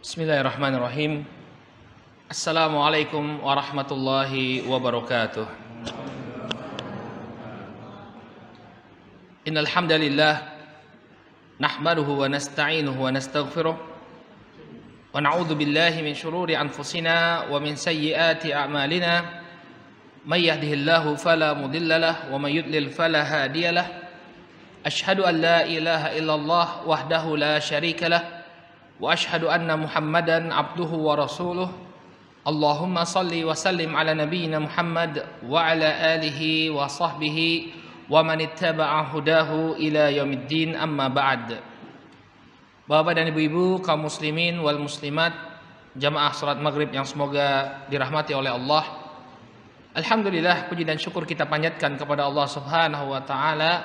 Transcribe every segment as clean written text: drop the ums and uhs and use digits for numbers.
Bismillahirrahmanirrahim. Assalamualaikum warahmatullahi wabarakatuh. Innal hamdalillah nahmaduhu wa nasta'inuhu wa nastaghfiruh wa na'udzu billahi min shururi anfusina wa min sayyiati a'malina. May yahdihillahu fala mudilla lahu wa may yudlil fala hadiya lahu. Asyhadu an la ilaha illallah wahdahu la syarika lahu wa ashhadu anna Muhammadan abduhu wa rasuluh. Allahumma salli wa sallim ala nabiyyina Muhammad wa ala alihi wa sahbihi wa man ittaba'a hudahu ila yaumiddin, amma ba'd. Bapak dan ibu-ibu kaum muslimin wal muslimat, jamaah salat maghrib yang semoga dirahmati oleh Allah. Alhamdulillah, puji dan syukur kita panjatkan kepada Allah Subhanahu wa taala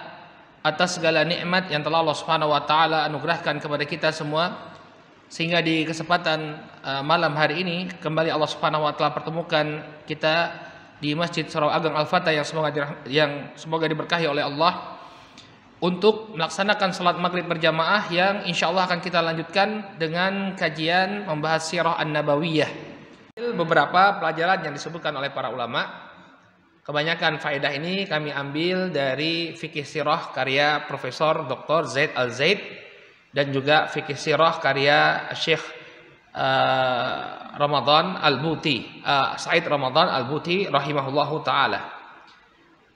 atas segala nikmat yang telah Allah Subhanahu wa taala anugerahkan kepada kita semua, sehingga di kesempatan malam hari ini kembali Allah Subhanahu wa taala pertemukan kita di Masjid Surau Ageng Al-Fatah yang semoga diberkahi oleh Allah untuk melaksanakan salat maghrib berjamaah yang insya Allah akan kita lanjutkan dengan kajian membahas sirah an-nabawiyah. Beberapa pelajaran yang disebutkan oleh para ulama, kebanyakan faedah ini kami ambil dari fikih sirah karya Profesor Dr. Zaid Al-Zaid dan juga fikih sirah karya Syekh Ramadan Al-Buti, Said Ramadan Al-Buti rahimahullahu taala.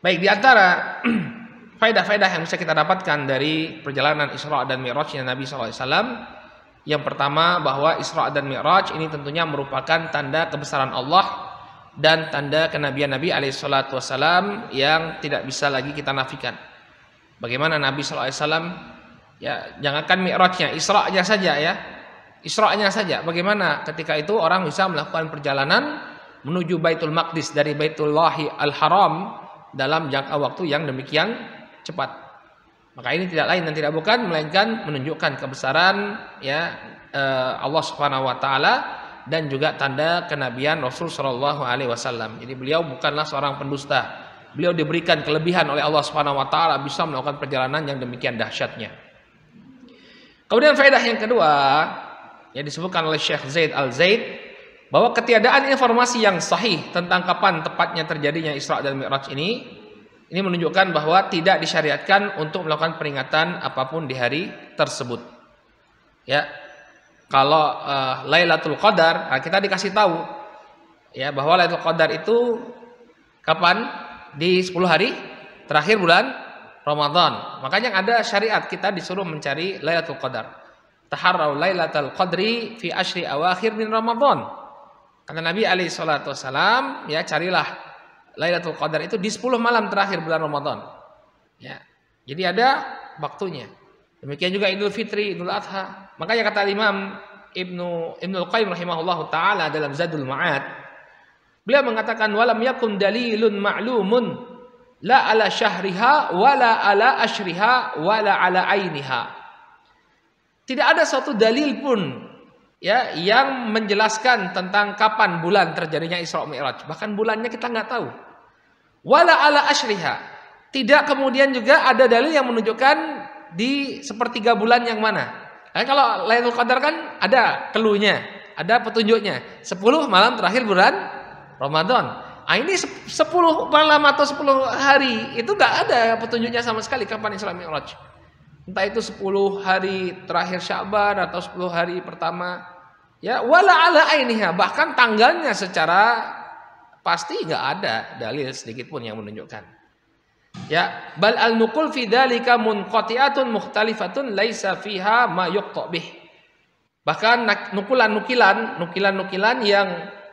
Baik, di antara faedah-faedah yang bisa kita dapatkan dari perjalanan Isra dan Mi'rajnya Nabi SAW, yang pertama bahwa Isra dan Mi'raj ini tentunya merupakan tanda kebesaran Allah dan tanda kenabian Nabi SAW yang tidak bisa lagi kita nafikan. Bagaimana Nabi SAW, ya, jangankan Mi'rajnya, Isra'nya saja ya. Isra'nya saja. Bagaimana ketika itu orang bisa melakukan perjalanan menuju Baitul Maqdis dari Baitullahi Al-Haram dalam jangka waktu yang demikian cepat. Maka ini tidak lain dan tidak bukan melainkan menunjukkan kebesaran ya Allah Subhanahu wa taala dan juga tanda kenabian Rasul sallallahu alaihi wasallam. Jadi beliau bukanlah seorang pendusta. Beliau diberikan kelebihan oleh Allah Subhanahu wa taala bisa melakukan perjalanan yang demikian dahsyatnya. Kemudian faedah yang kedua yang disebutkan oleh Syekh Zaid Al-Zaid, bahwa ketiadaan informasi yang sahih tentang kapan tepatnya terjadinya Isra dan Mi'raj ini menunjukkan bahwa tidak disyariatkan untuk melakukan peringatan apapun di hari tersebut. Ya, kalau Lailatul Qadar, kita dikasih tahu ya bahwa Lailatul Qadar itu kapan? Di 10 hari terakhir bulan Ramadan. Makanya ada syariat kita disuruh mencari Lailatul Qadar. Taharrau Lailatul Qadri fi asyri awakhir min Ramadan. Kata Nabi alaihi salatu wasalam, ya, carilah Lailatul Qadar itu di 10 malam terakhir bulan Ramadan. Ya. Jadi ada waktunya. Demikian juga Idul Fitri, Idul Adha. Makanya kata Imam Ibnul Qayyim rahimahullahu taala dalam Zadul Ma'ad, beliau mengatakan walam yakun dalilun ma'lumun la ala syahriha wala ala asyriha wala ala ainiha. Tidak ada suatu dalil pun ya yang menjelaskan tentang kapan bulan terjadinya Isra Mi'raj. Bahkan bulannya kita nggak tahu. Wala ala asyriha. Tidak kemudian juga ada dalil yang menunjukkan di sepertiga bulan yang mana. Kalau Lailatul Qadar kan ada cluenya, ada petunjuknya. 10 malam terakhir bulan Ramadan. Ini 10 malam atau 10 hari itu nggak ada petunjuknya sama sekali kapan Isra Mi'raj. Entah itu 10 hari terakhir Sya'ban atau 10 hari pertama. Ya, wala ala ainiha, bahkan tanggalnya secara pasti nggak ada dalil sedikit pun yang menunjukkan. Ya, bal al-nuqul fi dzalika munqati'atun mukhtalifatun laisa fiha ma yuqta bih. Bahkan nukilan yang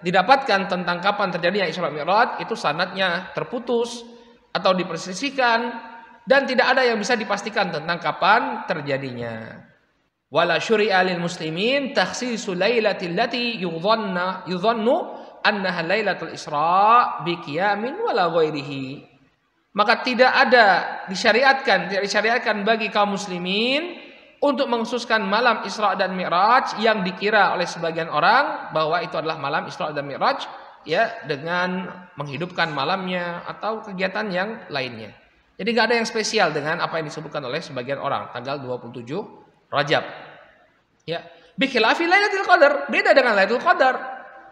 didapatkan tentang kapan terjadinya Isra Mi'raj itu sanadnya terputus atau dipersisihkan dan tidak ada yang bisa dipastikan tentang kapan terjadinya. Wala syuri'a lil muslimin takhsisu lailatil lati yudhannu annaha lailatul Isra bi qiyamin wala ghairihi. Maka tidak disyariatkan bagi kaum muslimin untuk mengkhususkan malam Isra dan Mi'raj yang dikira oleh sebagian orang bahwa itu adalah malam Isra dan Mi'raj ya dengan menghidupkan malamnya atau kegiatan yang lainnya. Jadi nggak ada yang spesial dengan apa yang disebutkan oleh sebagian orang tanggal 27 Rajab. Ya, Bikhilafi Lailatul Qadar, beda dengan Lailatul Qadar.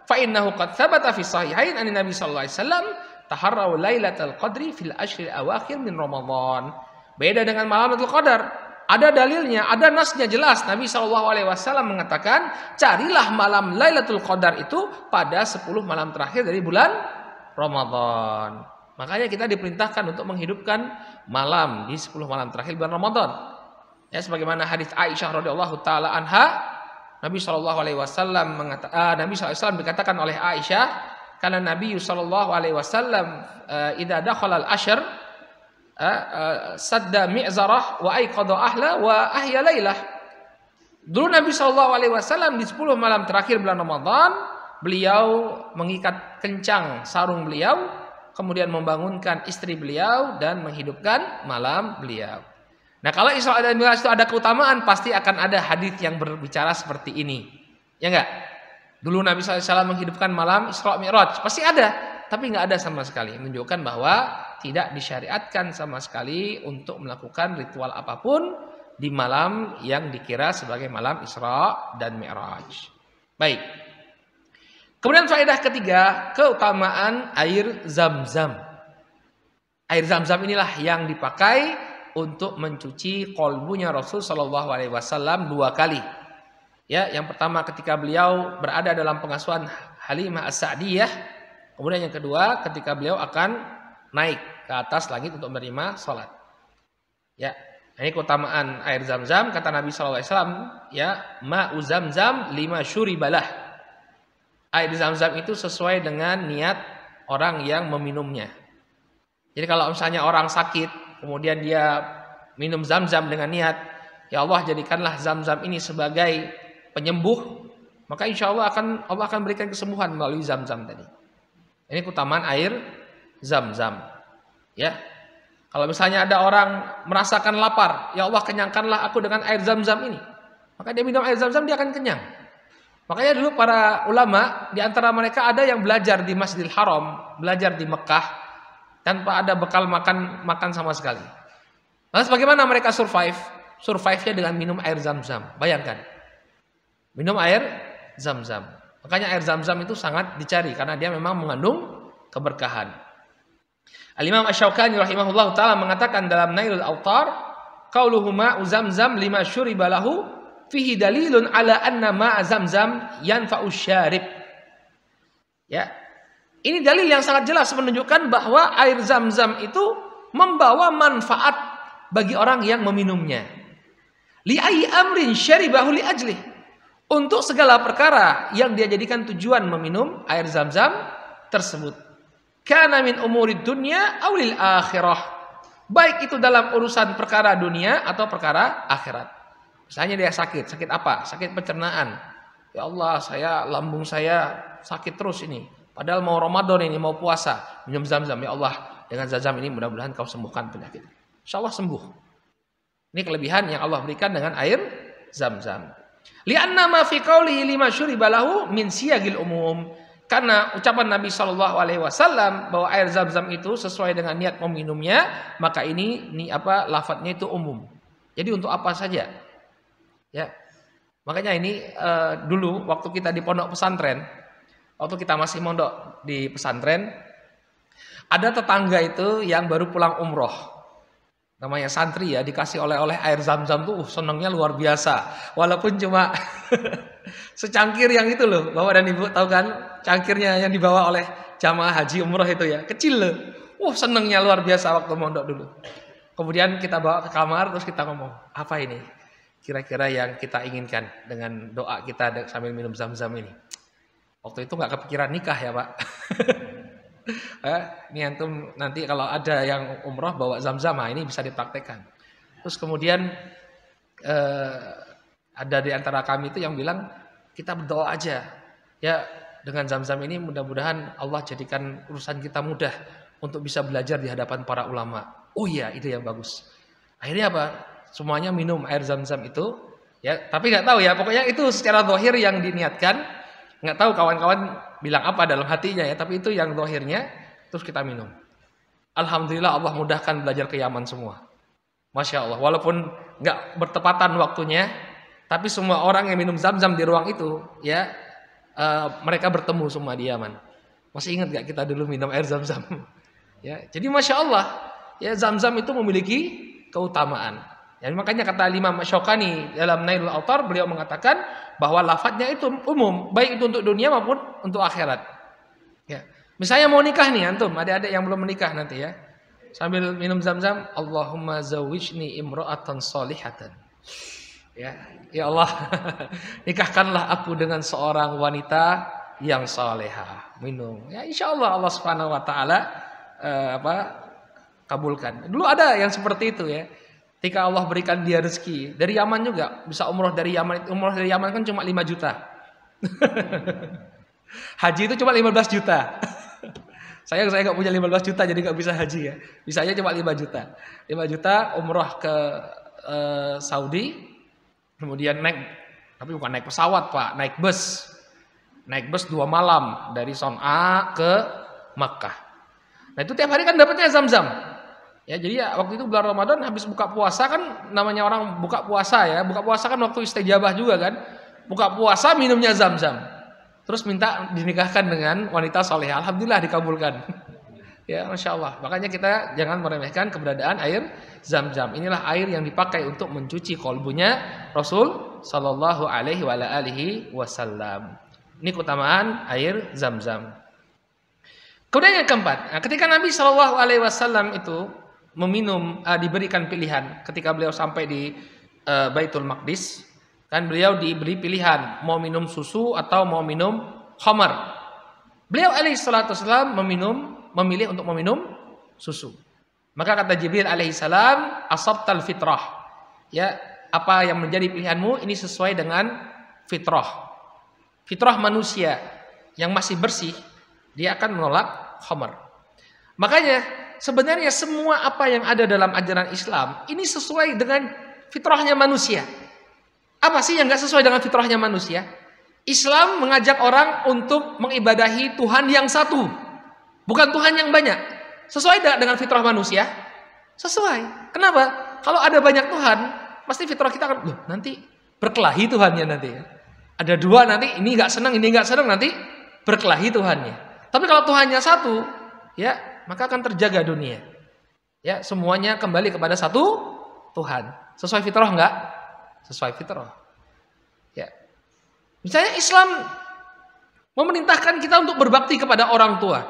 Fa innahu qad thabata fi sahihain an Nabi sallallahu alaihi wasallam taharrau Lailatul Qadri fil ashril awakhir min Ramadan. Beda dengan malam Lailatul Qadar. Ada dalilnya, ada nasnya jelas. Nabi sallallahu alaihi wasallam mengatakan, carilah malam Lailatul Qadar itu pada 10 malam terakhir dari bulan Ramadan. Makanya kita diperintahkan untuk menghidupkan malam di 10 malam terakhir bulan Ramadan. Ya, sebagaimana hadis Aisyah radhiyallahu taala anha, Nabi sallallahu alaihi wasallam dikatakan oleh Aisyah, karena Nabi sallallahu alaihi wasallam idza dakhala al-ashr sadda mi'zarah wa aiqadha ahla wa ahya lailah. Dulu Nabi sallallahu alaihi wasallam di 10 malam terakhir bulan Ramadan, beliau mengikat kencang sarung beliau, kemudian membangunkan istri beliau dan menghidupkan malam beliau. Nah, kalau Isra dan Mi'raj itu ada keutamaan, pasti akan ada hadis yang berbicara seperti ini. Ya enggak? Dulu Nabi SAW menghidupkan malam Isra Mi'raj, pasti ada, tapi enggak ada sama sekali. Menunjukkan bahwa tidak disyariatkan sama sekali untuk melakukan ritual apapun di malam yang dikira sebagai malam Isra dan Mi'raj. Baik. Kemudian faedah ketiga, keutamaan air Zam-Zam. Air Zam-Zam inilah yang dipakai untuk mencuci kolbunya Rasul Shallallahu Alaihi Wasallam 2 kali. Ya, yang pertama ketika beliau berada dalam pengasuhan Halimah As-Sa'diyah, kemudian yang kedua ketika beliau akan naik ke atas langit untuk menerima sholat. Ya, ini keutamaan air Zam-Zam, kata Nabi Shallallahu Alaihi Wasallam. Ya, ma'u Zam-Zam lima syuribalah. Air Zam-Zam itu sesuai dengan niat orang yang meminumnya. Jadi kalau misalnya orang sakit, kemudian dia minum Zam-Zam dengan niat, ya Allah jadikanlah Zam-Zam ini sebagai penyembuh, maka insya Allah Allah akan berikan kesembuhan melalui Zam-Zam tadi. Ini keutamaan air Zam-Zam. Ya, kalau misalnya ada orang merasakan lapar, ya Allah kenyangkanlah aku dengan air Zam-Zam ini, maka dia minum air Zam-Zam, dia akan kenyang. Makanya dulu para ulama di antara mereka ada yang belajar di Masjidil Haram, belajar di Mekah, tanpa ada bekal makan sama sekali. Lalu bagaimana mereka survive? Survive-nya dengan minum air Zam-Zam. Bayangkan. Minum air Zam-Zam. Makanya air Zam-Zam itu sangat dicari karena dia memang mengandung keberkahan. Al-Imam Asy-Syaukani rahimahullahu taala mengatakan dalam Nailul Awtar, qauluhu ma'u Zam-Zam lima syuriba lahu fihi dalilun ala anna ma'a Zam-Zam yanfa'u syarib. Ya. Ini dalil yang sangat jelas menunjukkan bahwa air Zam-Zam itu membawa manfaat bagi orang yang meminumnya. Li ayyi amrin syaribahu li ajlih. Untuk segala perkara yang dia jadikan tujuan meminum air Zam-Zam tersebut. Kana min umurid dunya aw lil akhirah. Baik itu dalam urusan perkara dunia atau perkara akhirat. Misalnya dia sakit apa? Sakit pencernaan. Ya Allah, lambung saya sakit terus ini. Padahal mau Ramadan ini, mau puasa, minum Zam-Zam. Ya Allah, dengan Zam-Zam ini mudah-mudahan kau sembuhkan penyakit. Insya Allah sembuh. Ini kelebihan yang Allah berikan dengan air Zam-Zam. Li'anna ma fi qawlihi lima syuriba lahu min siyagil umum. Karena ucapan Nabi Shallallahu Alaihi Wasallam bahwa air Zam-Zam itu sesuai dengan niat meminumnya, maka ini lafadznya itu umum. Jadi untuk apa saja. Ya. Makanya ini dulu waktu kita di pondok pesantren, waktu kita masih mondok di pesantren, ada tetangga itu yang baru pulang umroh, namanya santri ya, dikasih oleh-oleh air Zam-Zam tuh senangnya luar biasa, walaupun cuma secangkir yang itu loh, bapak dan ibu tahu kan, cangkirnya yang dibawa oleh jamaah haji umroh itu ya, kecil loh, senangnya luar biasa waktu mondok dulu. Kemudian kita bawa ke kamar terus kita ngomong, apa ini kira-kira yang kita inginkan dengan doa kita sambil minum Zam-Zam ini. Waktu itu nggak kepikiran nikah ya Pak. Ini antum nanti kalau ada yang umroh bawa Zam-Zam, ini bisa dipraktekkan. Terus kemudian ada di antara kami itu yang bilang kita berdoa aja ya dengan Zam-Zam ini mudah-mudahan Allah jadikan urusan kita mudah untuk bisa belajar di hadapan para ulama. Oh iya, itu yang bagus. Akhirnya apa? Semuanya minum air Zam-Zam itu ya, tapi nggak tahu ya, pokoknya itu secara zahir yang diniatkan. Nggak tahu kawan-kawan bilang apa dalam hatinya ya, tapi itu yang zahirnya, terus kita minum. Alhamdulillah Allah mudahkan belajar ke Yaman semua. Masya Allah, walaupun nggak bertepatan waktunya, Tapi semua orang yang minum Zam-Zam di ruang itu, ya mereka bertemu semua di Yaman. Masih ingat gak kita dulu minum air Zam-Zam? Ya, jadi masya Allah, ya Zam-Zam itu memiliki keutamaan. Ya, makanya kata Imam Syaukani dalam Nailul Autar, beliau mengatakan bahwa lafadznya itu umum, baik itu untuk dunia maupun untuk akhirat. Ya, misalnya mau nikah nih antum, adik-adik yang belum menikah nanti ya, sambil minum Zam-Zam, Allahumma zawwijni imra'atan salihatan. Ya Allah, nikahkanlah aku dengan seorang wanita yang salehah. Minum. Ya insya Allah Allah Subhanahu Wa Taala kabulkan. Dulu ada yang seperti itu ya. Ketika Allah berikan dia rezeki dari Yaman juga bisa umroh dari Yaman. Umroh dari Yaman kan cuma 5 juta. Haji itu cuma 15 juta. Saya nggak punya 15 juta jadi nggak bisa haji ya. Bisanya cuma 5 juta. 5 juta umroh ke Saudi, kemudian tapi bukan naik pesawat Pak, naik bus. Naik bus 2 malam dari Son'a ke Makkah. Nah itu tiap hari kan dapatnya Zam-Zam. Ya jadi ya waktu itu bulan Ramadan habis buka puasa kan namanya orang buka puasa ya. Buka puasa kan waktu istajabah juga kan. Buka puasa minumnya Zam-Zam. Terus minta dinikahkan dengan wanita salehah. Alhamdulillah dikabulkan. Ya Masya Allah. Makanya kita jangan meremehkan keberadaan air Zam-Zam. Inilah air yang dipakai untuk mencuci kolbunya Rasul Sallallahu Alaihi Wasallam. Ini keutamaan air Zam-Zam. Kemudian yang keempat, ketika Nabi Sallallahu Alaihi Wasallam itu diberikan pilihan ketika beliau sampai di Baitul Maqdis, kan beliau diberi pilihan mau minum susu atau mau minum khamar. Beliau alaihi salatu wasallam memilih untuk meminum susu. Maka kata Jibril alaihi salam, asabtal fitrah. Ya, apa yang menjadi pilihanmu ini sesuai dengan fitrah. Fitrah manusia yang masih bersih, dia akan menolak khamar. Makanya sebenarnya semua apa yang ada dalam ajaran Islam ini sesuai dengan fitrahnya manusia. Apa sih yang gak sesuai dengan fitrahnya manusia? Islam mengajak orang untuk mengibadahi Tuhan yang satu, bukan Tuhan yang banyak. Sesuai dengan fitrah manusia? Sesuai. Kenapa? Kalau ada banyak Tuhan, pasti fitrah kita akan nanti berkelahi Tuhannya nanti ya. Ada 2 nanti ini nggak senang nanti berkelahi Tuhannya. Tapi kalau Tuhannya satu, ya maka akan terjaga dunia. Ya semuanya kembali kepada satu Tuhan. Sesuai fitrah nggak? Sesuai fitrah. Ya. Misalnya Islam memerintahkan kita untuk berbakti kepada orang tua.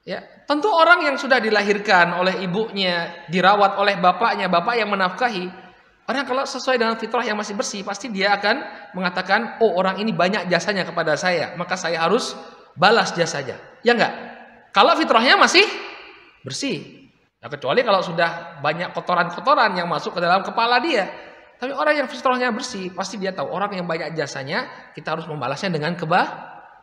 Ya, tentu orang yang sudah dilahirkan oleh ibunya, dirawat oleh bapaknya, bapak yang menafkahi. Orang kalau sesuai dengan fitrah yang masih bersih, pasti dia akan mengatakan, oh orang ini banyak jasanya kepada saya, maka saya harus balas jasanya. Ya enggak? Kalau fitrahnya masih bersih. Ya, kecuali kalau sudah banyak kotoran-kotoran yang masuk ke dalam kepala dia. Tapi orang yang fitrahnya bersih, pasti dia tahu orang yang banyak jasanya, kita harus membalasnya dengan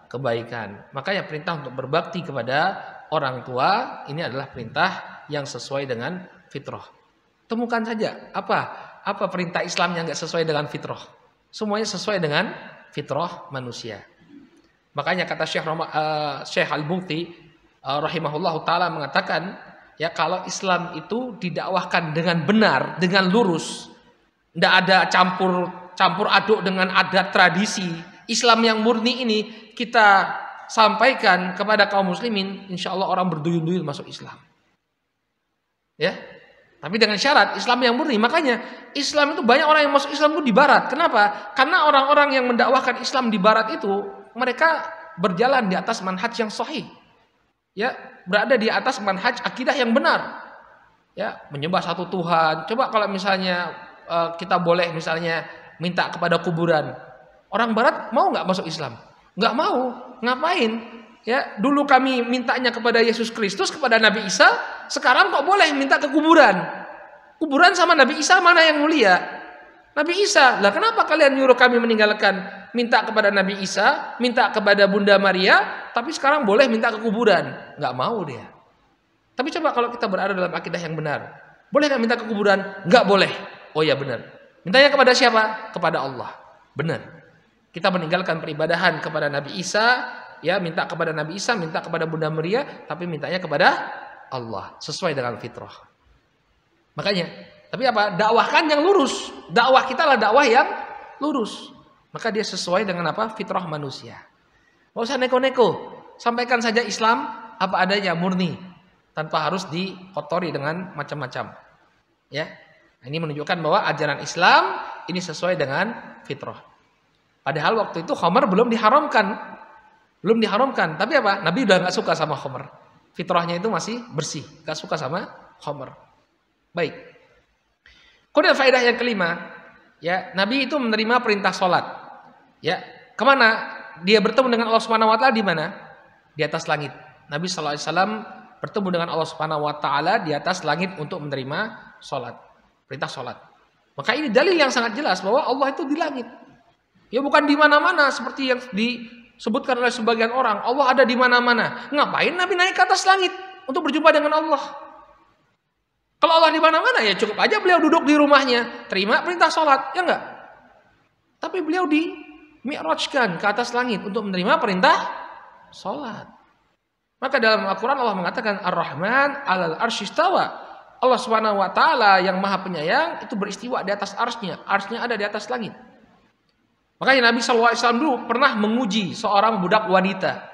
kebaikan. Makanya perintah untuk berbakti kepada orang tua, ini adalah perintah yang sesuai dengan fitrah. Temukan saja, apa perintah Islam yang nggak sesuai dengan fitrah? Semuanya sesuai dengan fitrah manusia. Makanya kata Syekh Al-Bukhti rahimahullahu taala mengatakan, ya kalau Islam itu didakwahkan dengan benar, dengan lurus, tidak ada campur aduk dengan adat tradisi. Islam yang murni ini kita sampaikan kepada kaum muslimin, insya Allah orang berduyun-duyun masuk Islam. Ya. Tapi dengan syarat Islam yang murni. Makanya Islam itu banyak orang yang masuk Islam itu di barat. Kenapa? Karena orang-orang yang mendakwahkan Islam di barat itu mereka berjalan di atas manhaj yang sahih. Ya, berada di atas manhaj akidah yang benar. Ya, menyembah satu Tuhan. Coba kalau misalnya kita boleh misalnya minta kepada kuburan. Orang barat mau nggak masuk Islam? Nggak mau. Ngapain? Ya, dulu kami mintanya kepada Yesus Kristus, kepada Nabi Isa, sekarang kok boleh minta ke kuburan? Kuburan sama Nabi Isa mana yang mulia? Nabi Isa. Lah kenapa kalian nyuruh kami meninggalkan minta kepada Nabi Isa, minta kepada Bunda Maria, tapi sekarang boleh minta ke kuburan? Nggak mau dia. Tapi coba kalau kita berada dalam akidah yang benar, boleh nggak minta ke kuburan? Nggak boleh. Oh ya benar. Mintanya kepada siapa? Kepada Allah. Benar. Kita meninggalkan peribadahan kepada Nabi Isa, ya minta kepada Nabi Isa, minta kepada Bunda Maria, tapi mintanya kepada Allah, sesuai dengan fitrah. Makanya, tapi apa? Dakwahkan yang lurus. Dakwah kita adalah dakwah yang lurus. Maka dia sesuai dengan apa? Fitrah manusia. Nggak usah neko-neko. Sampaikan saja Islam apa adanya, murni, tanpa harus dikotori dengan macam-macam. Ya, ini menunjukkan bahwa ajaran Islam ini sesuai dengan fitrah. Padahal waktu itu khamar belum diharamkan. Tapi apa? Nabi udah nggak suka sama khamar. Fitrahnya itu masih bersih, nggak suka sama khamar. Baik. Kemudian faedah yang kelima, ya, Nabi itu menerima perintah sholat. Ya, kemana? Dia bertemu dengan Allah Subhanahu Wa Taala di mana? Di atas langit. Nabi Sallallahu Alaihi Wasallam bertemu dengan Allah Subhanahu Wa Taala di atas langit untuk menerima sholat, perintah sholat. Maka ini dalil yang sangat jelas bahwa Allah itu di langit. Ya, bukan di mana-mana seperti yang disebutkan oleh sebagian orang. Allah ada di mana-mana. Ngapain Nabi naik ke atas langit untuk berjumpa dengan Allah? Kalau Allah di mana-mana ya cukup aja beliau duduk di rumahnya, terima perintah sholat, ya enggak? Tapi beliau di-mi'rajkan ke atas langit untuk menerima perintah sholat. Maka dalam Al-Quran Allah mengatakan Ar-Rahman 'alal arsy istawa. Allah Subhanahu Wa Taala yang Maha Penyayang itu beristiwa di atas arsy-Nya. Arsy-Nya ada di atas langit. Makanya Nabi SAW dulu pernah menguji seorang budak wanita.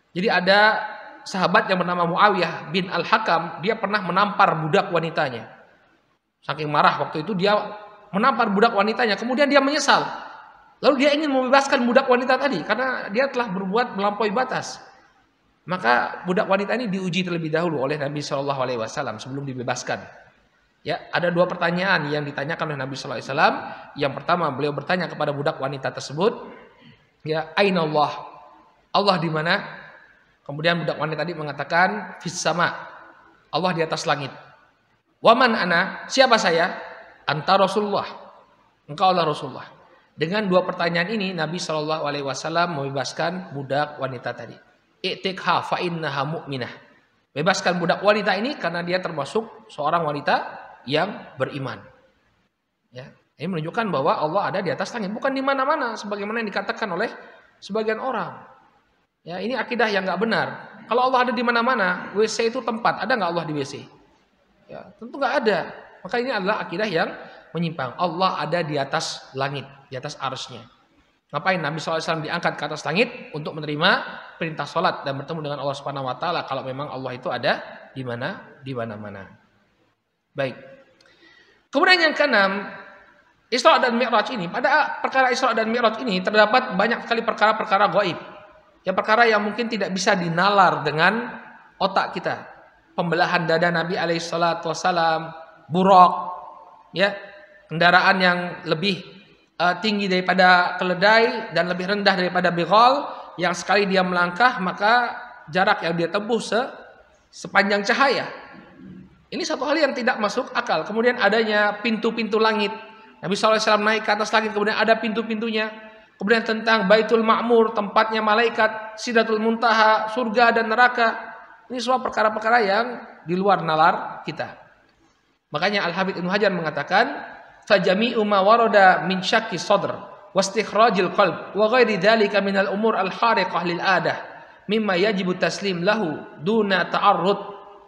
Jadi ada sahabat yang bernama Muawiyah bin Al-Hakam, dia pernah menampar budak wanitanya. Saking marah waktu itu dia menampar budak wanitanya, kemudian dia menyesal. Lalu dia ingin membebaskan budak wanita tadi karena dia telah berbuat melampaui batas. Maka budak wanita ini diuji terlebih dahulu oleh Nabi SAW sebelum dibebaskan. Ya, ada dua pertanyaan yang ditanyakan oleh Nabi SAW. Yang pertama, beliau bertanya kepada budak wanita tersebut, ya, aina Allah? Allah di mana? Kemudian budak wanita tadi mengatakan fis sama. Allah di atas langit. Waman ana? Siapa saya? Anta Rasulullah. Engkau adalah Rasulullah. Dengan dua pertanyaan ini Nabi SAW membebaskan budak wanita tadi. I'tikha fa innaha mu'minah. Bebaskan budak wanita ini karena dia termasuk seorang wanita yang beriman. Ya, ini menunjukkan bahwa Allah ada di atas langit, bukan di mana-mana sebagaimana yang dikatakan oleh sebagian orang. Ya, ini akidah yang nggak benar. Kalau Allah ada di mana-mana, WC itu tempat, ada nggak Allah di WC? Ya, tentu nggak ada. Maka ini adalah akidah yang menyimpang. Allah ada di atas langit, di atas arsy-Nya. Ngapain Nabi SAW diangkat ke atas langit untuk menerima perintah sholat dan bertemu dengan Allah Subhanahu Wa Taala kalau memang Allah itu ada di mana-mana. Baik. Kemudian yang keenam, Isra dan Mi'raj ini, pada perkara Isra dan Mi'raj ini terdapat banyak sekali perkara-perkara gaib. Ya, perkara yang mungkin tidak bisa dinalar dengan otak kita. Pembelahan dada Nabi SAW, buraq, ya, kendaraan yang lebih tinggi daripada keledai dan lebih rendah daripada bighal, yang sekali dia melangkah maka jarak yang dia tempuh sepanjang cahaya. Ini satu hal yang tidak masuk akal. Kemudian adanya pintu-pintu langit. Nabi SAW naik ke atas langit, kemudian ada pintu-pintunya. Kemudian tentang Baitul Ma'mur, tempatnya malaikat, Sidratul Muntaha, surga dan neraka. Ini semua perkara-perkara yang di luar nalar kita. Makanya Al-Hafidz Ibnu Hajar mengatakan, "Fajami'u ma warada min syakki sadr wa istikhrajil qalb wa ghairi dzalika minal umur al-khariqah lil adah mimma yajibu taslim lahu duna ta'arrud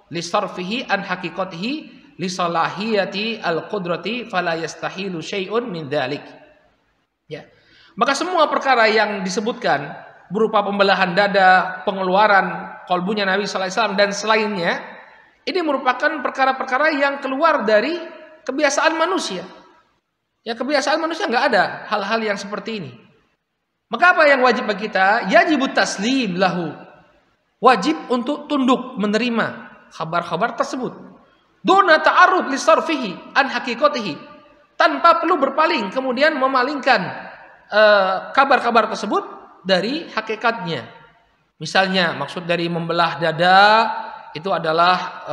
li sarfihi an haqiqatihi li salahiyati al-qudrati fala yastahilu syai'un min dzalik." Ya. Maka semua perkara yang disebutkan berupa pembelahan dada, pengeluaran kalbunya Nabi sallallahu alaihi wasallam dan selainnya, ini merupakan perkara-perkara yang keluar dari kebiasaan manusia. Ya, kebiasaan manusia nggak ada hal-hal yang seperti ini. Maka apa yang wajib bagi kita? Yajibut taslim lahu. Wajib untuk tunduk menerima kabar-kabar tersebut. Duna ta'arud li sarfihi an haqiqatihi. Tanpa perlu berpaling kemudian memalingkan kabar-kabar tersebut dari hakikatnya. Misalnya maksud dari membelah dada itu adalah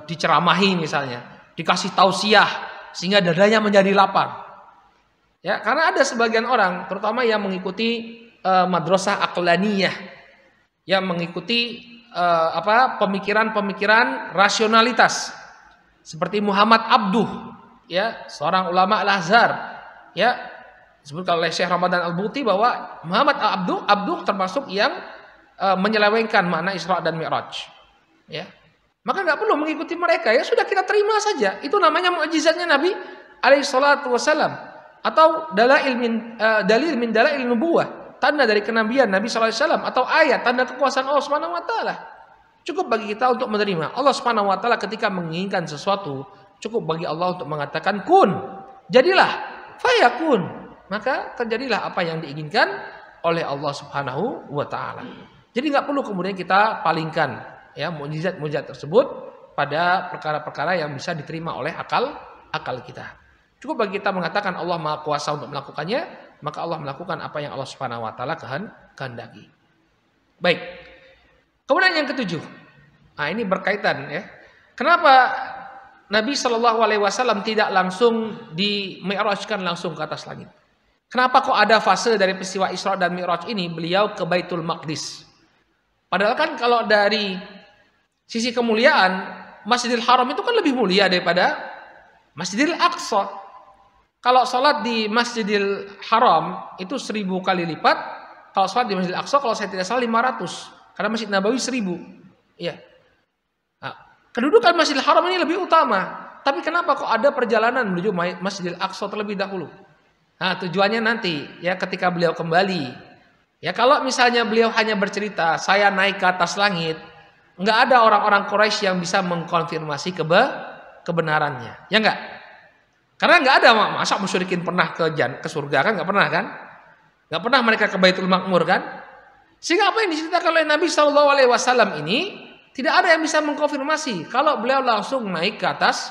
diceramahi misalnya, dikasih tausiah sehingga dadanya menjadi lapang. Ya, karena ada sebagian orang terutama yang mengikuti madrasah aqlaniyah, yang mengikuti pemikiran-pemikiran rasionalitas seperti Muhammad Abduh, ya, seorang ulama Al-Azhar, ya, disebutkan oleh Syekh Ramadan Al-Buti bahwa Muhammad Abduh termasuk yang menyelewengkan makna Isra dan Mi'raj. Ya, maka nggak perlu mengikuti mereka, ya sudah kita terima saja. Itu namanya mukjizatnya Nabi alaihissalatu wassalam. atau dalil min dalail nubuwah, tanda dari kenabian Nabi sallallahu alaihi wasallam, atau ayat tanda kekuasaan Allah Subhanahu wa taala. Cukup bagi kita untuk menerima. Allah Subhanahu wa taala ketika menginginkan sesuatu, cukup bagi Allah untuk mengatakan kun, jadilah, fayakun, maka terjadilah apa yang diinginkan oleh Allah Subhanahu wa taala. Jadi nggak perlu kemudian kita palingkan ya mukjizat tersebut pada perkara-perkara yang bisa diterima oleh akal kita. Cukup bagi kita mengatakan Allah Maha Kuasa untuk melakukannya, maka Allah melakukan apa yang Allah Subhanahu wa taala kehendaki. Baik. Kemudian yang ketujuh. Nah, ini berkaitan ya. Kenapa Nabi Shallallahu alaihi wasallam tidak langsung di-mi'rajkan langsung ke atas langit? Kenapa kok ada fase dari peristiwa Isra dan Mi'raj ini beliau ke Baitul Maqdis? Padahal kan kalau dari sisi kemuliaan, Masjidil Haram itu kan lebih mulia daripada Masjidil Aqsa. Kalau sholat di Masjidil Haram itu 1000 kali lipat. Kalau sholat di Masjidil Aqsa kalau saya tidak salah 500. Karena Masjid Nabawi 1000. Iya. Nah, kedudukan Masjidil Haram ini lebih utama. Tapi kenapa kok ada perjalanan menuju Masjidil Aqsa terlebih dahulu? Nah, tujuannya nanti ya ketika beliau kembali. Ya kalau misalnya beliau hanya bercerita, saya naik ke atas langit, nggak ada orang-orang Quraisy yang bisa mengkonfirmasi kebenarannya, ya nggak? Karena nggak ada, masa musyrikin pernah ke surga kan? Nggak pernah kan? Nggak pernah mereka ke Baitul Ma'mur kan? Sehingga apa yang diceritakan oleh Nabi Shallallahu Alaihi Wasallam ini tidak ada yang bisa mengkonfirmasi kalau beliau langsung naik ke atas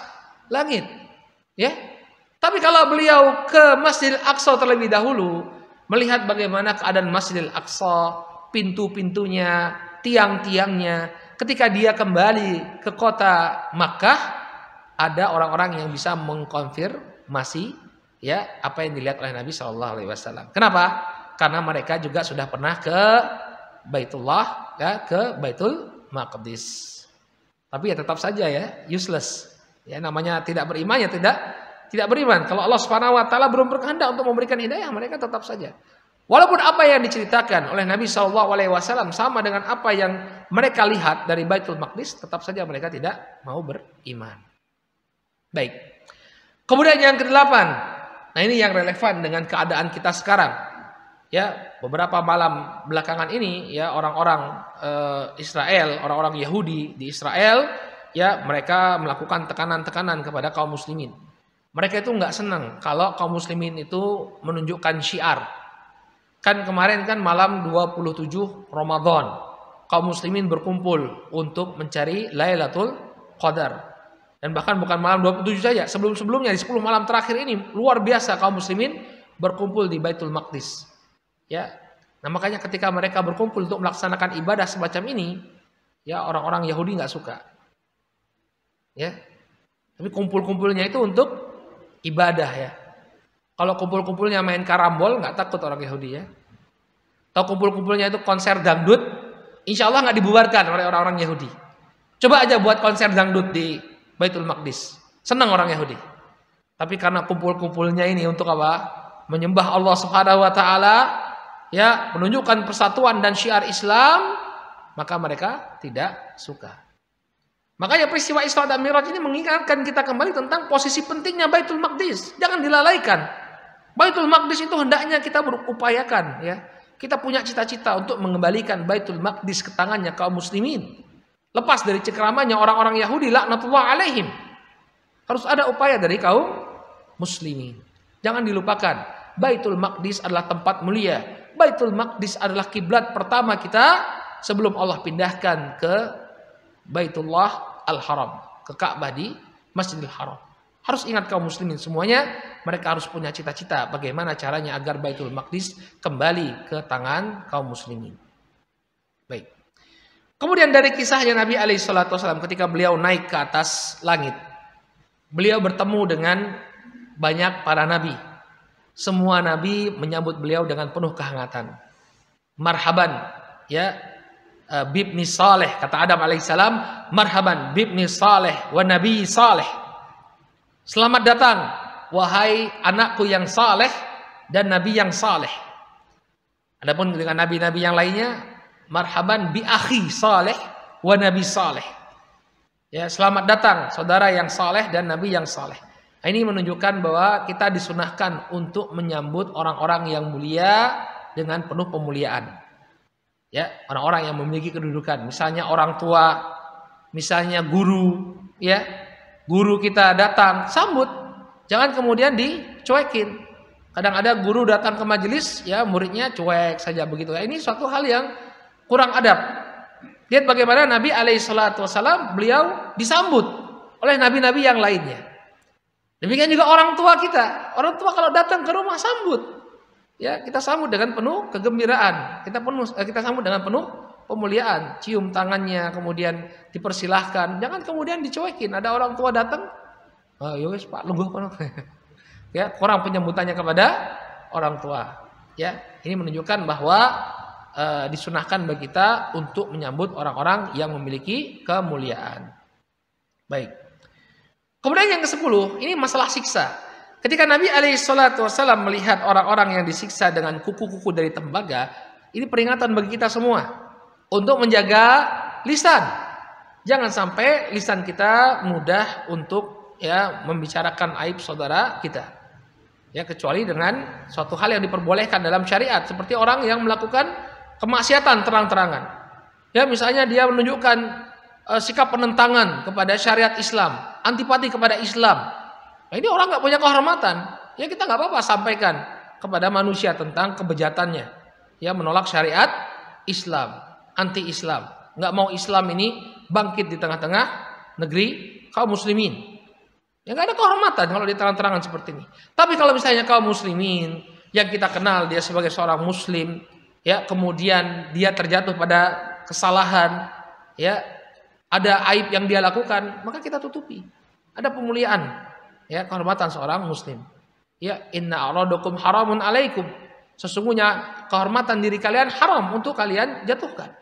langit, ya. Tapi kalau beliau ke Masjidil Aqsa terlebih dahulu, melihat bagaimana keadaan Masjidil Aqsa, pintu-pintunya, tiang-tiangnya, ketika dia kembali ke kota Makkah, ada orang-orang yang bisa mengkonfirmasi ya apa yang dilihat oleh Nabi Shallallahu Alaihi Wasallam. Kenapa? Karena mereka juga sudah pernah ke Baitullah, ya, ke Baitul Maqdis. Tapi ya tetap saja ya useless. Ya namanya tidak beriman ya tidak beriman. Kalau Allah Subhanahu wa taala belum berkehendak untuk memberikan hidayah, mereka tetap saja. Walaupun apa yang diceritakan oleh Nabi Shallallahu alaihi wasallam sama dengan apa yang mereka lihat dari Baitul Maqdis, tetap saja mereka tidak mau beriman. Baik. Kemudian yang ke-8. Nah, ini yang relevan dengan keadaan kita sekarang. Ya, beberapa malam belakangan ini ya orang-orang Israel, orang-orang Yahudi di Israel ya mereka melakukan tekanan-tekanan kepada kaum muslimin. Mereka itu nggak senang kalau kaum muslimin itu menunjukkan syiar. Kan kemarin kan malam 27 Ramadan, kaum muslimin berkumpul untuk mencari Lailatul Qadar. Dan bahkan bukan malam 27 saja, sebelum-sebelumnya di 10 malam terakhir ini luar biasa kaum muslimin berkumpul di Baitul Maqdis. Ya. Nah, makanya ketika mereka berkumpul untuk melaksanakan ibadah semacam ini, ya orang-orang Yahudi nggak suka. Ya. Tapi kumpul-kumpulnya itu untuk ibadah ya. Kalau kumpul-kumpulnya main karambol nggak takut orang Yahudi ya. Atau kumpul-kumpulnya itu konser dangdut, insya Allah nggak dibubarkan oleh orang-orang Yahudi. Coba aja buat konser dangdut di Baitul Maqdis, senang orang Yahudi. Tapi karena kumpul-kumpulnya ini untuk apa? Menyembah Allah Subhanahu wa taala, ya, menunjukkan persatuan dan syiar Islam, maka mereka tidak suka. Makanya peristiwa Isra dan Mi'raj ini mengingatkan kita kembali tentang posisi pentingnya Baitul Maqdis. Jangan dilalaikan. Baitul Maqdis itu hendaknya kita berupayakan ya. Kita punya cita-cita untuk mengembalikan Baitul Maqdis ke tangannya kaum muslimin. Lepas dari cengkeramannya orang-orang Yahudi laknatullah alaihim. Harus ada upaya dari kaum muslimin. Jangan dilupakan, Baitul Maqdis adalah tempat mulia. Baitul Maqdis adalah kiblat pertama kita sebelum Allah pindahkan ke Baitullah Al-Haram, ke Ka'bah di Masjidil Haram. Harus ingat kaum muslimin semuanya, mereka harus punya cita-cita bagaimana caranya agar Baitul Maqdis kembali ke tangan kaum muslimin. Baik. Kemudian dari kisahnya Nabi SAW ketika beliau naik ke atas langit, beliau bertemu dengan banyak para nabi. Semua nabi menyambut beliau dengan penuh kehangatan. Marhaban, ya. Bibni Saleh, kata Adam alaihissalam, marhaban bibni Saleh wa nabi Saleh. Selamat datang wahai anakku yang saleh dan nabi yang saleh. Adapun dengan nabi-nabi yang lainnya, marhaban bi akhi Saleh wa nabi Saleh. Ya, selamat datang saudara yang saleh dan nabi yang saleh. Ini menunjukkan bahwa kita disunahkan untuk menyambut orang-orang yang mulia dengan penuh pemuliaan. Ya, orang-orang yang memiliki kedudukan, misalnya orang tua, misalnya guru, ya. Guru kita datang, sambut. Jangan kemudian dicuekin. Kadang ada guru datang ke majelis, ya muridnya cuek saja begitu. Ya, ini suatu hal yang kurang adab. Lihat bagaimana Nabi alaihissalam beliau disambut oleh nabi-nabi yang lainnya. Demikian juga orang tua kita. Orang tua kalau datang ke rumah sambut, ya kita sambut dengan penuh kegembiraan. Kita sambut dengan penuh pemuliaan. Cium tangannya, kemudian dipersilahkan. Jangan kemudian dicuekin. Ada orang tua datang, yowes Pak, lungguh kono. Ya, kurang penyambutannya kepada orang tua. Ya, ini menunjukkan bahwa disunahkan bagi kita untuk menyambut orang-orang yang memiliki kemuliaan. Baik. Kemudian yang ke-10, ini masalah siksa. Ketika Nabi alaihissalam melihat orang-orang yang disiksa dengan kuku-kuku dari tembaga, ini peringatan bagi kita semua untuk menjaga lisan. Jangan sampai lisan kita mudah untuk ya membicarakan aib saudara kita. Ya, kecuali dengan suatu hal yang diperbolehkan dalam syariat, seperti orang yang melakukan kemaksiatan terang-terangan. Ya, misalnya dia menunjukkan sikap penentangan kepada syariat Islam, antipati kepada Islam. Nah, ini orang nggak punya kehormatan. Ya kita nggak apa-apa sampaikan kepada manusia tentang kebejatannya. Ya menolak syariat Islam, anti-Islam, nggak mau Islam ini bangkit di tengah-tengah negeri kaum muslimin. Ya nggak ada kehormatan kalau diterang-terangan seperti ini. Tapi kalau misalnya kaum muslimin yang kita kenal dia sebagai seorang muslim, ya kemudian dia terjatuh pada kesalahan, ya ada aib yang dia lakukan, maka kita tutupi. Ada pemuliaan, ya kehormatan seorang muslim. Ya inna a'radakum haramun alaikum. Sesungguhnya kehormatan diri kalian haram untuk kalian jatuhkan.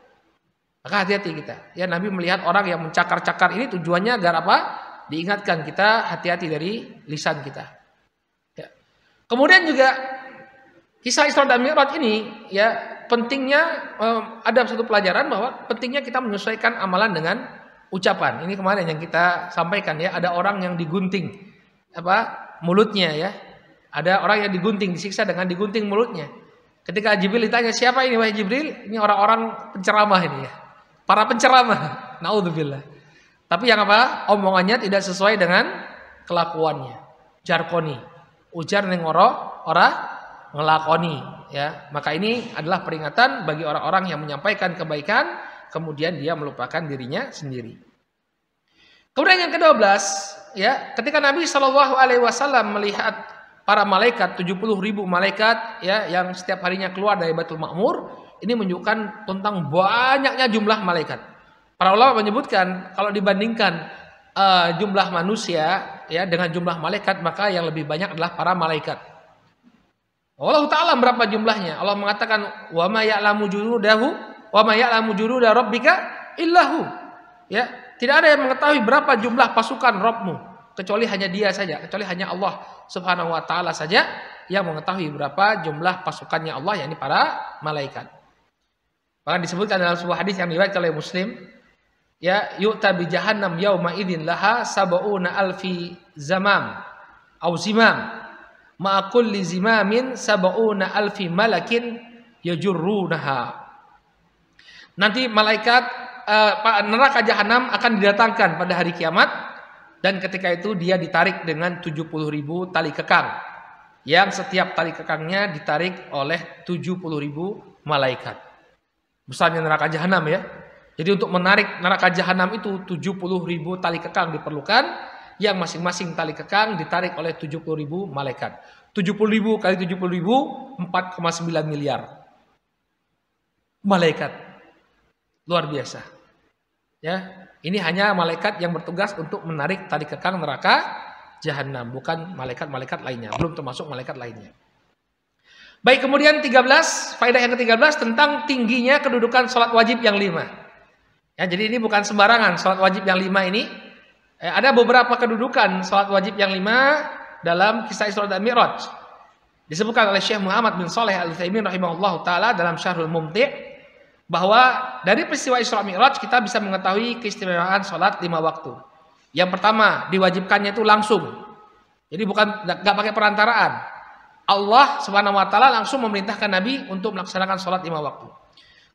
Maka hati-hati kita. Ya Nabi melihat orang yang mencakar-cakar ini tujuannya agar apa? Diingatkan kita hati-hati dari lisan kita. Ya. Kemudian juga kisah Isra dan Mi'raj ini ya pentingnya ada satu pelajaran bahwa pentingnya kita menyesuaikan amalan dengan ucapan. Ini kemarin yang kita sampaikan ya, ada orang yang digunting mulutnya ya. Ada orang yang digunting, disiksa dengan digunting mulutnya. Ketika Jibril ditanya, "Siapa ini wahai Jibril?" Ini orang-orang penceramah ini ya. Para penceramah. Naudzubillah. Tapi yang apa? Omongannya tidak sesuai dengan kelakuannya. Jarkoni. Ujar ning ora ngelakoni ya. Maka ini adalah peringatan bagi orang-orang yang menyampaikan kebaikan kemudian dia melupakan dirinya sendiri. Kemudian yang ke-12 ya, ketika Nabi Shallallahu alaihi wasallam melihat para malaikat 70.000 malaikat ya yang setiap harinya keluar dari Baitul Ma'mur, ini menunjukkan tentang banyaknya jumlah malaikat. Para ulama menyebutkan kalau dibandingkan jumlah manusia ya dengan jumlah malaikat, maka yang lebih banyak adalah para malaikat. Allah Ta'ala berapa jumlahnya? Allah mengatakan wa ma ya'lamu junuda rabbika illahu. Ya, tidak ada yang mengetahui berapa jumlah pasukan Rabbmu kecuali hanya Dia saja, kecuali hanya Allah Subhanahu wa taala saja yang mengetahui berapa jumlah pasukannya Allah, yakni para malaikat. Bahkan disebutkan dalam sebuah hadis yang diriwayatkan oleh Muslim, ya yu'ta bi jahannam yauma idzin laha sab'una alfi zamam au zimam ma kulli zimamin sab'una alfi malakin yajurrunaha. Nanti malaikat neraka jahanam akan didatangkan pada hari kiamat, dan ketika itu dia ditarik dengan 70.000 tali kekang, yang setiap tali kekangnya ditarik oleh 70.000 malaikat. Besarnya neraka jahanam ya. Jadi untuk menarik neraka jahanam itu 70.000 tali kekang diperlukan, yang masing-masing tali kekang ditarik oleh 70.000 malaikat. 70.000 kali 70.000 4,9 miliar malaikat. Luar biasa. Ya, ini hanya malaikat yang bertugas untuk menarik tali kekang neraka jahanam, bukan malaikat-malaikat lainnya, belum termasuk malaikat lainnya. Baik, kemudian 13, faedah yang ke-13 tentang tingginya kedudukan salat wajib yang 5. Ya, jadi ini bukan sembarangan salat wajib yang 5 ini. Ada beberapa kedudukan salat wajib yang 5 dalam kisah Isra dan Mi'raj. Disebutkan oleh Syekh Muhammad bin Shalih Al-Utsaimin rahimahullahu taala dalam Syarhul Mumti' bahwa dari peristiwa Isra Mi'raj kita bisa mengetahui keistimewaan salat 5 waktu. Yang pertama, diwajibkannya itu langsung. Jadi bukan nggak pakai perantaraan. Allah Subhanahu wa taala langsung memerintahkan Nabi untuk melaksanakan sholat 5 waktu.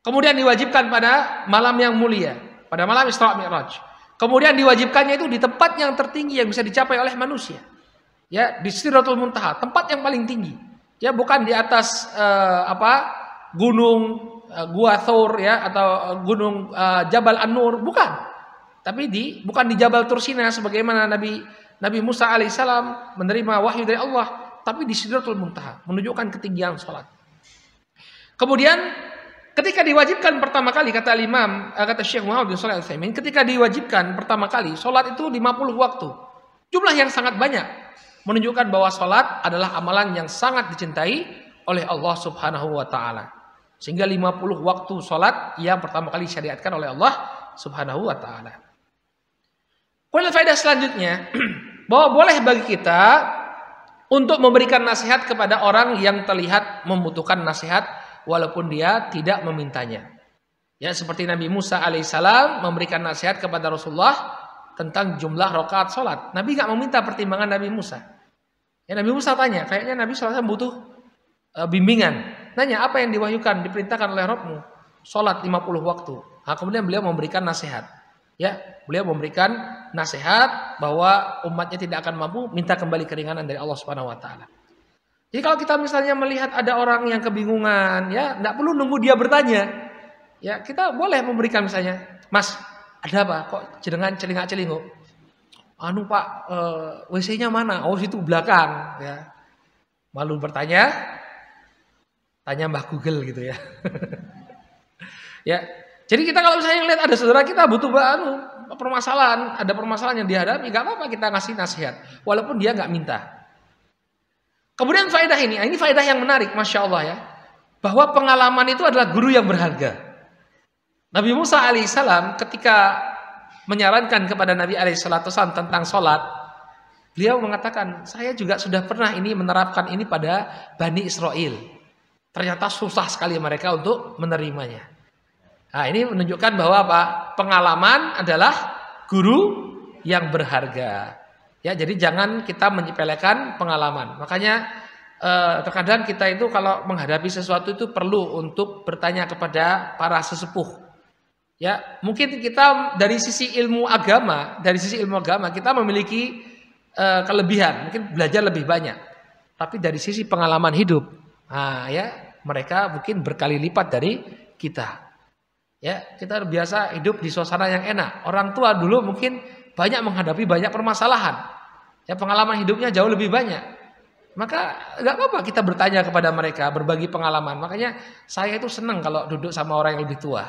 Kemudian diwajibkan pada malam yang mulia, pada malam Isra Mi'raj. Kemudian diwajibkannya itu di tempat yang tertinggi yang bisa dicapai oleh manusia. Ya, di Sidratul Muntaha, tempat yang paling tinggi. Ya, bukan di atas gunung Gua Thawr ya atau gunung Jabal An-Nur, bukan. Tapi bukan di Jabal Tursina sebagaimana Nabi Musa alaihissalam menerima wahyu dari Allah, tapi di Sidratul Muntaha, menunjukkan ketinggian sholat. Kemudian ketika diwajibkan pertama kali, kata Syekh Muhammad bin Shalih Al-Utsaimin, ketika diwajibkan pertama kali sholat itu 50 waktu, jumlah yang sangat banyak, menunjukkan bahwa sholat adalah amalan yang sangat dicintai oleh Allah Subhanahu wa taala. Sehingga 50 waktu sholat yang pertama kali disyariatkan oleh Allah Subhanahu wa taala. Kemudian faedah selanjutnya, bahwa boleh bagi kita untuk memberikan nasihat kepada orang yang terlihat membutuhkan nasihat walaupun dia tidak memintanya. Ya, seperti Nabi Musa alaihissalam memberikan nasihat kepada Rasulullah tentang jumlah rakaat sholat. Nabi nggak meminta pertimbangan Nabi Musa. Ya, Nabi Musa tanya, kayaknya Nabi SAW butuh bimbingan. Nanya, apa yang diwahyukan, diperintahkan oleh Rabbmu? Sholat 50 waktu. Nah, kemudian beliau memberikan nasihat. Ya, beliau memberikan nasihat bahwa umatnya tidak akan mampu, minta kembali keringanan dari Allah Subhanahu wa taala. Jadi kalau kita misalnya melihat ada orang yang kebingungan, ya, enggak perlu nunggu dia bertanya. Ya, kita boleh memberikan misalnya, "Mas, ada apa? Kok jenengan celingak-celinguk?" "Anu, Pak, WC-nya mana?" "Oh, situ belakang." Ya. Malu bertanya, tanya Mbah Google gitu ya. Ya. Jadi kita kalau misalnya lihat ada saudara kita butuh permasalahan, ada permasalahan yang dihadapi, nggak apa-apa kita ngasih nasihat, walaupun dia nggak minta. Kemudian faedah ini faedah yang menarik, masya Allah ya, bahwa pengalaman itu adalah guru yang berharga. Nabi Musa alaihissalam ketika menyarankan kepada Nabi alaihissalam tentang sholat, beliau mengatakan, saya juga sudah pernah menerapkan ini pada Bani Israel. Ternyata susah sekali mereka untuk menerimanya. Nah, ini menunjukkan bahwa pengalaman adalah guru yang berharga. Ya, jadi jangan kita menyepelekan pengalaman. Makanya terkadang kita itu kalau menghadapi sesuatu itu perlu untuk bertanya kepada para sesepuh. Ya, mungkin kita dari sisi ilmu agama kita memiliki kelebihan, mungkin belajar lebih banyak. Tapi dari sisi pengalaman hidup, mereka mungkin berkali lipat dari kita. Ya, kita biasa hidup di suasana yang enak. Orang tua dulu mungkin banyak menghadapi banyak permasalahan. Ya, pengalaman hidupnya jauh lebih banyak. Maka nggak apa-apa kita bertanya kepada mereka, berbagi pengalaman. Makanya saya itu senang kalau duduk sama orang yang lebih tua.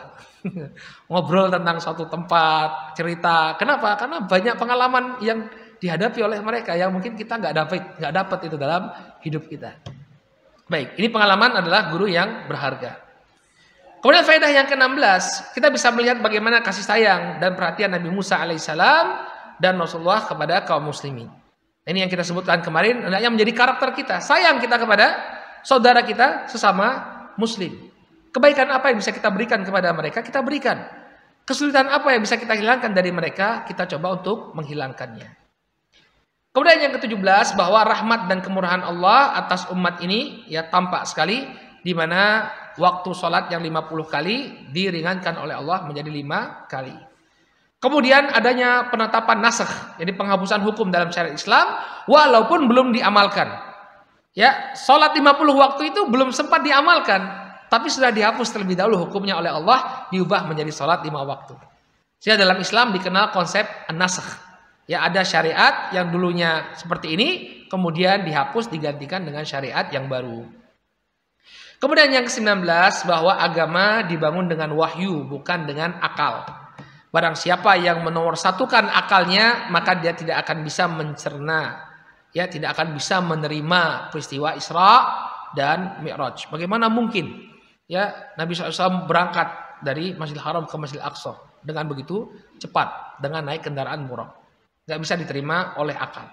Ngobrol tentang suatu tempat, cerita. Kenapa? Karena banyak pengalaman yang dihadapi oleh mereka yang mungkin kita nggak dapat itu dalam hidup kita. Baik, ini pengalaman adalah guru yang berharga. Kemudian faedah yang ke-16, kita bisa melihat bagaimana kasih sayang dan perhatian Nabi Musa alaihissalam dan Rasulullah kepada kaum muslimin. Ini yang kita sebutkan kemarin, hendaknya menjadi karakter kita. Sayang kita kepada saudara kita sesama muslim. Kebaikan apa yang bisa kita berikan kepada mereka, kita berikan. Kesulitan apa yang bisa kita hilangkan dari mereka, kita coba untuk menghilangkannya. Kemudian yang ke-17, bahwa rahmat dan kemurahan Allah atas umat ini ya tampak sekali, di mana waktu sholat yang 50 kali diringankan oleh Allah menjadi 5 kali. Kemudian adanya penetapan nasakh, jadi penghapusan hukum dalam syariat Islam walaupun belum diamalkan. Ya, sholat 50 waktu itu belum sempat diamalkan, tapi sudah dihapus terlebih dahulu hukumnya oleh Allah, diubah menjadi sholat 5 waktu. Sehingga dalam Islam dikenal konsep an-nasakh. Ya, ada syariat yang dulunya seperti ini, kemudian dihapus digantikan dengan syariat yang baru. Kemudian yang ke-19, bahwa agama dibangun dengan wahyu, bukan dengan akal. Barang siapa yang menomorsatukan akalnya, maka dia tidak akan bisa mencerna, ya, tidak akan bisa menerima peristiwa Isra dan Mi'raj. Bagaimana mungkin ya Nabi SAW berangkat dari Masjidil Haram ke Masjidil Aqsa dengan begitu cepat, dengan naik kendaraan murah? Nggak bisa diterima oleh akal.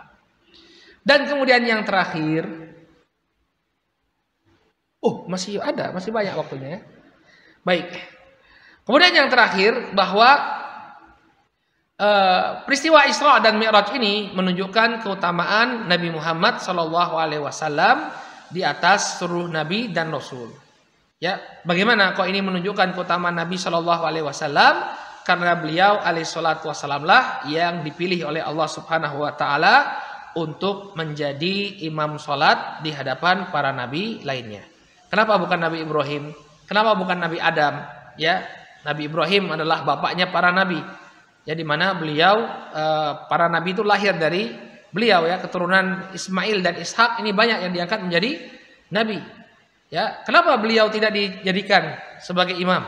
Dan kemudian yang terakhir, masih banyak waktunya ya. Baik. Kemudian yang terakhir, bahwa peristiwa Isra dan Mi'raj ini menunjukkan keutamaan Nabi Muhammad SAW di atas seluruh nabi dan rasul. Ya, bagaimana kok ini menunjukkan keutamaan Nabi SAW? Karena beliau alaihissalatu wassalam lah yang dipilih oleh Allah Subhanahu wa taala untuk menjadi imam salat di hadapan para nabi lainnya. Kenapa bukan Nabi Ibrahim? Kenapa bukan Nabi Adam? Ya, Nabi Ibrahim adalah bapaknya para nabi. Ya, di mana beliau para nabi itu lahir dari beliau, ya, keturunan Ismail dan Ishak ini banyak yang diangkat menjadi nabi. Ya, kenapa beliau tidak dijadikan sebagai imam?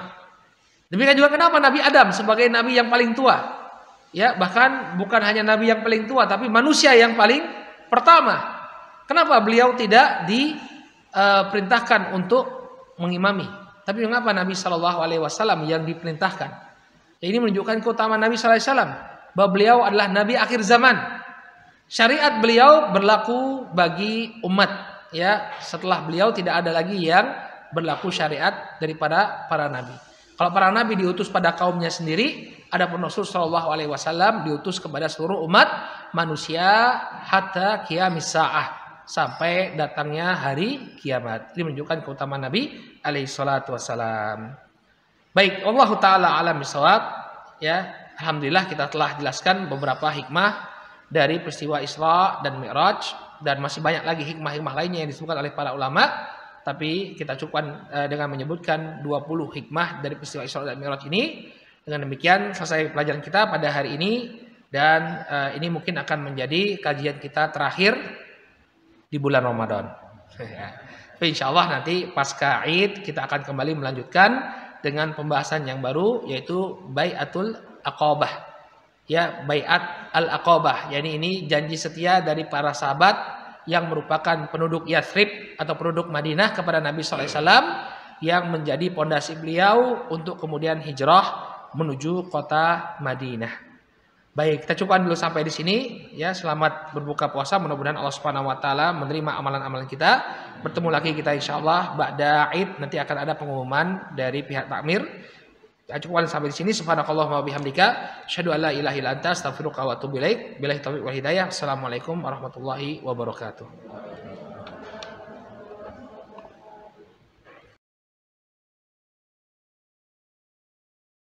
Demikian juga kenapa Nabi Adam sebagai nabi yang paling tua? Ya, bahkan bukan hanya nabi yang paling tua tapi manusia yang paling pertama. Kenapa beliau tidak diperintahkan untuk mengimami? Tapi mengapa Nabi SAW yang diperintahkan? Ya, ini menunjukkan keutamaan Nabi SAW bahwa beliau adalah nabi akhir zaman. Syariat beliau berlaku bagi umat, ya, setelah beliau tidak ada lagi yang berlaku syariat daripada para nabi. Kalau para nabi diutus pada kaumnya sendiri, adapun Rasul sallallahu alaihi wasallam diutus kepada seluruh umat manusia hatta qiyamis saah, sampai datangnya hari kiamat. Ini menunjukkan keutamaan Nabi alaihi salatu wasallam. Baik, Allah taala alam bisawab, ya. Alhamdulillah kita telah jelaskan beberapa hikmah dari peristiwa Isra dan Mi'raj, dan masih banyak lagi hikmah-hikmah lainnya yang disebutkan oleh para ulama. Tapi kita cukupkan dengan menyebutkan 20 hikmah dari peristiwa Isra dan Mi'raj ini. Dengan demikian selesai pelajaran kita pada hari ini, dan ini mungkin akan menjadi kajian kita terakhir di bulan Ramadan. Tapi insya Allah nanti pasca Id kita akan kembali melanjutkan dengan pembahasan yang baru, yaitu Bai'atul Aqabah. Ya, Bai'at Al-Aqabah. Yani ini janji setia dari para sahabat yang merupakan penduduk Yathrib atau penduduk Madinah kepada Nabi SAW, yang menjadi pondasi beliau untuk kemudian hijrah menuju kota Madinah. Baik, kita cukupkan dulu sampai di sini, ya. Selamat berbuka puasa, mudah-mudahan Allah Subhanahu wa taala menerima amalan-amalan kita. Bertemu lagi kita insyaallah ba'da Id, nanti akan ada pengumuman dari pihak takmir. Kita cukupkan sampai di sini. Subhanakallahumma wa bihamdika, asyhadu an la ilaha illa anta, astaghfiruka wa atubu ilaik. Billahi taufiq wal hidayah. Assalamualaikum warahmatullahi wabarakatuh.